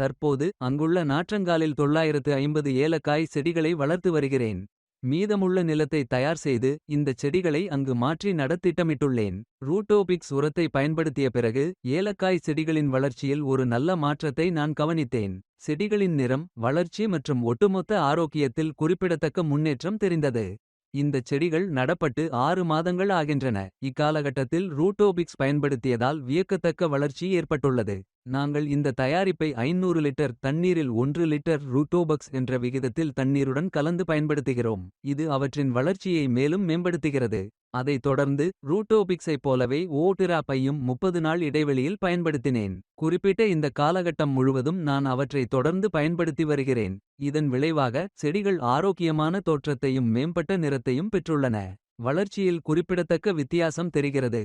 தற்போது அங்குள்ள நாற்றங்காலில் 950 ஏலக்காய் செடிகளை வளர்த்து வருகிறேன். மீதமுள்ள நிலத்தை தயார் செய்து இந்தச் செடிகளை அங்கு மாற்றி நடத் திட்டமிட்டுள்ளேன். ரூட்டோபிக்ஸ் உரத்தை பயன்படுத்திய பிறகு ஏலக்காய் செடிகளின் வளர்ச்சியில் ஒரு நல்ல மாற்றத்தை நான் கவனித்தேன். செடிகளின் நிறம், வளர்ச்சி மற்றும் ஒட்டுமொத்த ஆரோக்கியத்தில் குறிப்பிடத்தக்க முன்னேற்றம் தெரிந்தது. இந்தச் செடிகள் நடப்பட்டு 6 மாதங்கள் ஆகின்றன. இக்காலகட்டத்தில் ரூட்டோபிக்ஸ் பயன்படுத்தியதால் வியக்கத்தக்க வளர்ச்சி ஏற்பட்டுள்ளது. நாங்கள் இந்த தயாரிப்பை 500 லிட்டர் தண்ணீரில் 1 லிட்டர் ரூட்டோபக்ஸ் என்ற விகிதத்தில் தண்ணீருடன் கலந்து பயன்படுத்துகிறோம். இது அவற்றின் வளர்ச்சியை மேலும் மேம்படுத்துகிறது. அதைத் தொடர்ந்து ரூட்டோபிக்ஸைப் போலவே ஓட்டிராப்பையும் 30 நாள் இடைவெளியில் பயன்படுத்தினேன். குறிப்பிட்ட இந்த காலகட்டம் முழுவதும் நான் அவற்றை தொடர்ந்து பயன்படுத்தி வருகிறேன். இதன் விளைவாக செடிகள் ஆரோக்கியமான தோற்றத்தையும் மேம்பட்ட நிறத்தையும் பெற்றுள்ளன. வளர்ச்சியில் குறிப்பிடத்தக்க வித்தியாசம் தெரிகிறது.